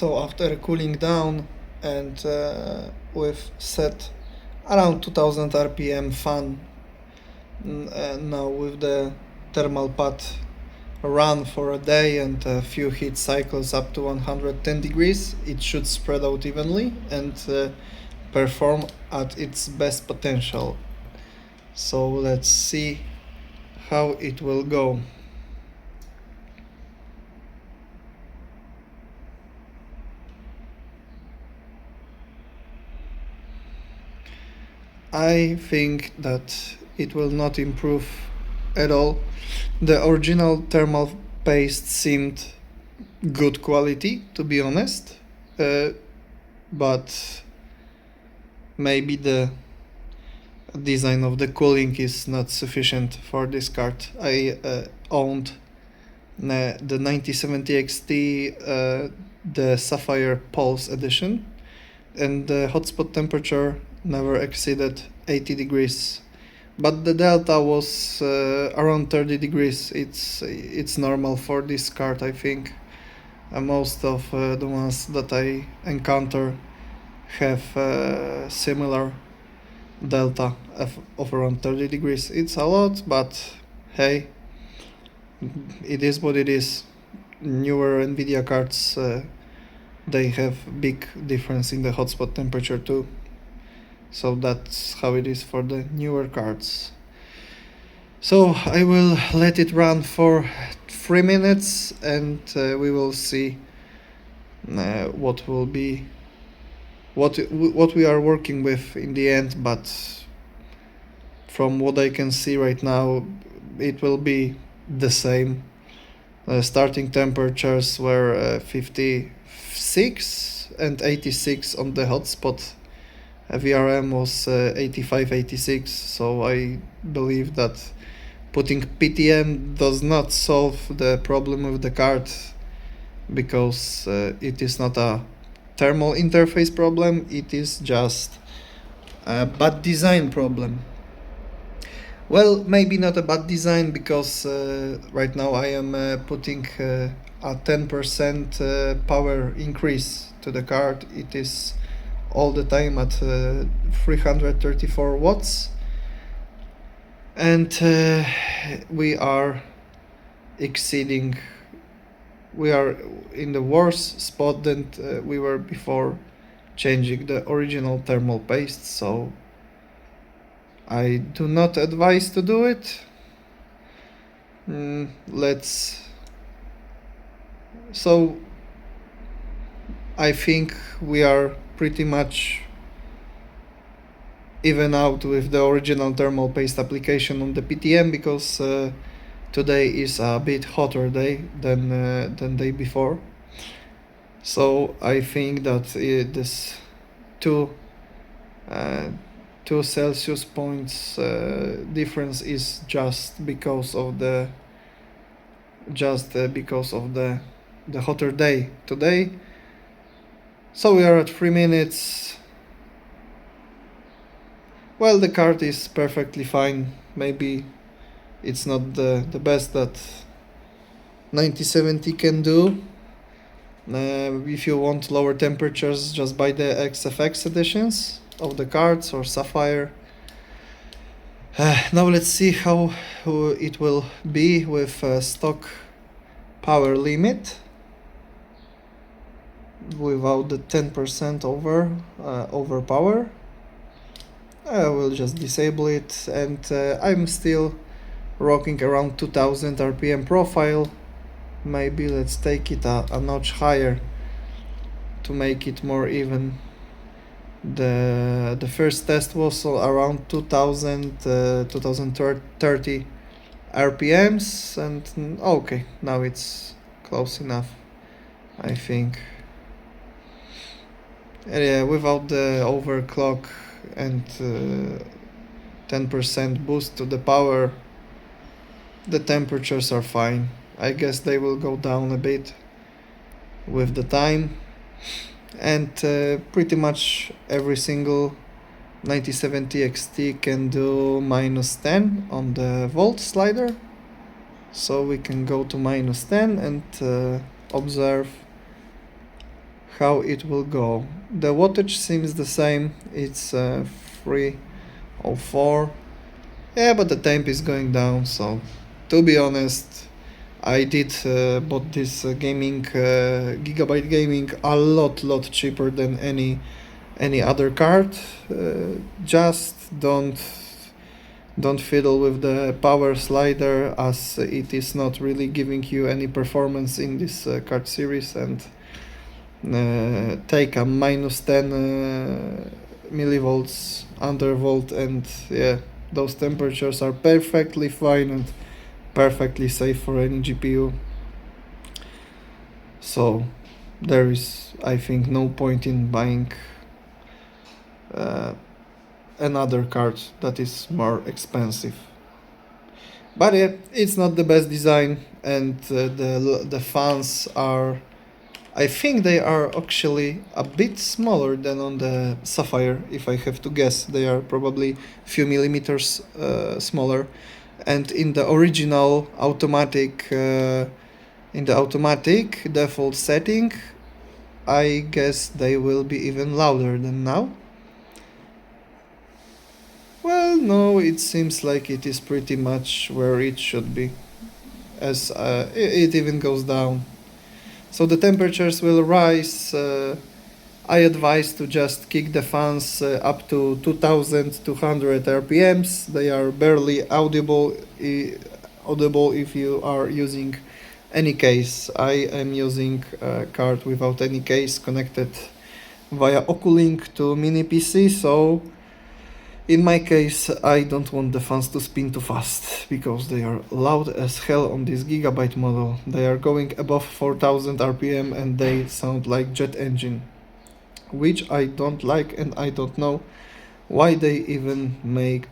So after cooling down and with set around 2000 RPM fan, now with the thermal pad run for a day and a few heat cycles up to 110 degrees, it should spread out evenly and perform at its best potential. So let's see how it will go. I think that it will not improve at all. The original thermal paste seemed good quality, to be honest, but maybe the design of the cooling is not sufficient for this card. I owned the 9070XT, the Sapphire Pulse edition, and the hotspot temperature never exceeded 80 degrees, but the delta was around 30 degrees. It's normal for this card, I think. Most of the ones that I encounter have similar delta of around 30 degrees. It's a lot, but hey, it is what it is. Newer Nvidia cards, they have big difference in the hotspot temperature too. So that's how it is for the newer cards. So I will let it run for 3 minutes and we will see what will be what we are working with in the end, but from what I can see right now, it will be the same. Starting temperatures were 56 and 86 on the hotspot. VRM was 85-86, so I believe that putting PTM does not solve the problem with the card, because it is not a thermal interface problem, it is just a bad design problem. Well, maybe not a bad design, because right now I am putting a 10% power increase to the card. It is all the time at 334 watts, and we are exceeding, we are in the worse spot than we were before changing the original thermal paste, so I do not advise to do it. So I think we are pretty much even out with the original thermal paste application on the PTM, because today is a bit hotter day than day before. So I think that this 2 Celsius points difference is just because of the hotter day today. So we are at 3 minutes. Well, the card is perfectly fine. Maybe it's not the best that 9070 can do. If you want lower temperatures, just buy the XFX editions of the cards or Sapphire. Now let's see how it will be with stock power limit without the 10% overpower. I will just disable it, and I'm still rocking around 2000 RPM profile. Maybe let's take it a notch higher to make it more even. The first test was around 2030 RPMs, and okay, now it's close enough, I think. Yeah, without the overclock and 10% boost to the power, the temperatures are fine. I guess they will go down a bit with the time, and pretty much every single 9070XT can do -10 on the volt slider, so we can go to -10 and observe how it will go. The wattage seems the same, it's 304. Yeah, but the temp is going down, so to be honest, I did bought this Gigabyte gaming a lot cheaper than any other card. Just don't fiddle with the power slider, as it is not really giving you any performance in this card series, and take a minus 10 millivolts undervolt, and yeah, those temperatures are perfectly fine and perfectly safe for any GPU. So there is, I think, no point in buying another card that is more expensive. But yeah, it's not the best design, and the fans are, I think they are actually a bit smaller than on the Sapphire. If I have to guess, they are probably a few millimeters smaller. And in the original automatic, default setting, I guess they will be even louder than now. Well, no, it seems like it is pretty much where it should be, as it even goes down. So the temperatures will rise. I advise to just kick the fans up to 2200 RPMs. They are barely audible if you are using any case. I am using a card without any case, connected via Oculink to mini PC, so in my case I don't want the fans to spin too fast, because they are loud as hell on this Gigabyte model. They are going above 4000 RPM and they sound like jet engine, which I don't like, and I don't know why they even make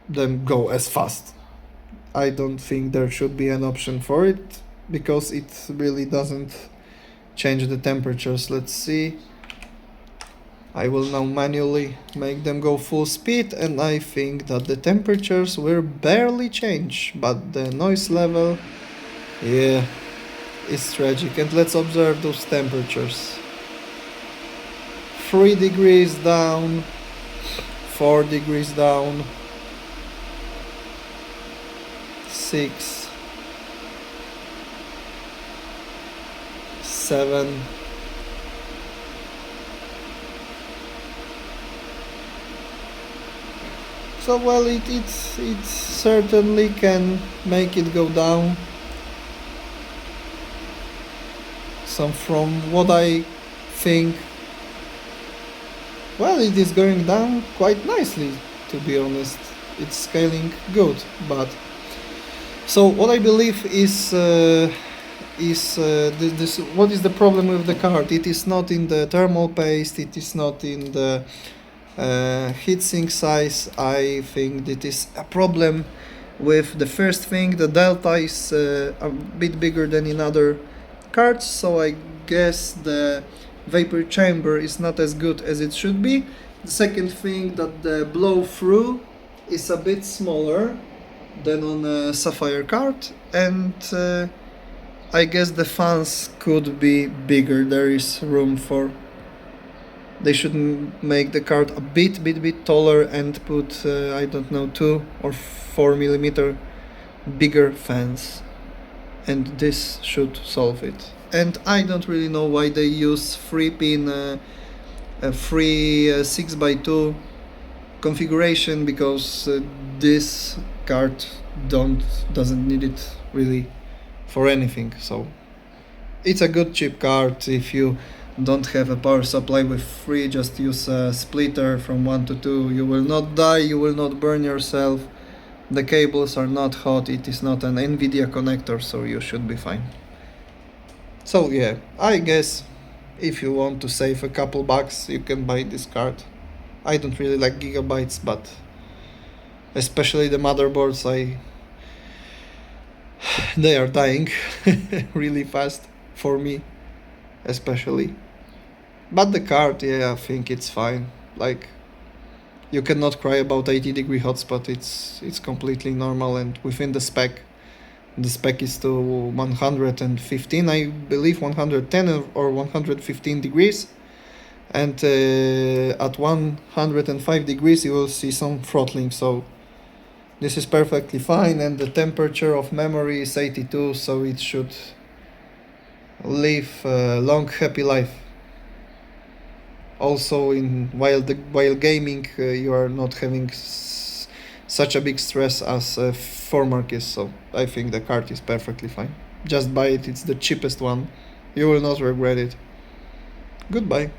them go as fast. I don't think there should be an option for it, because it really doesn't change the temperatures. Let's see. I will now manually make them go full speed, and I think that the temperatures will barely change, but the noise level, yeah, is tragic. And let's observe those temperatures. 3 degrees down, 4 degrees down, 6, 7, 'So well, it certainly can make it go down. So from what I think, well, it is going down quite nicely, to be honest. It's scaling good, but so what I believe is this. What is the problem with the card? It is not in the thermal paste. It is not in the heatsink size. I think that is a problem with the first thing. The delta is a bit bigger than in other cards, so I guess the vapor chamber is not as good as it should be. The second thing, that the blow through is a bit smaller than on a Sapphire card, and I guess the fans could be bigger. There is room for, they should make the card a bit taller and put I don't know, 2 or 4 millimeter bigger fans, and this should solve it. And I don't really know why they use 3-pin a free 6x2 configuration, because this card doesn't need it really for anything. So it's a good cheap card. If you don't have a power supply with 3, just use a splitter from 1 to 2. You will not die, you will not burn yourself. The cables are not hot, it is not an NVIDIA connector, so you should be fine. So yeah, I guess if you want to save a couple bucks, you can buy this card. I don't really like Gigabytes, but especially the motherboards, they are dying really fast for me, especially. But the card, yeah, I think it's fine. Like, you cannot cry about 80-degree hotspot. It's completely normal and within the spec. The spec is to 115, I believe 110 or 115 degrees, and at 105 degrees you will see some throttling, so this is perfectly fine, and the temperature of memory is 82, so it should live a long happy life. Also, while gaming, you are not having such a big stress as 4mark is, so I think the card is perfectly fine. Just buy it, it's the cheapest one. You will not regret it. Goodbye.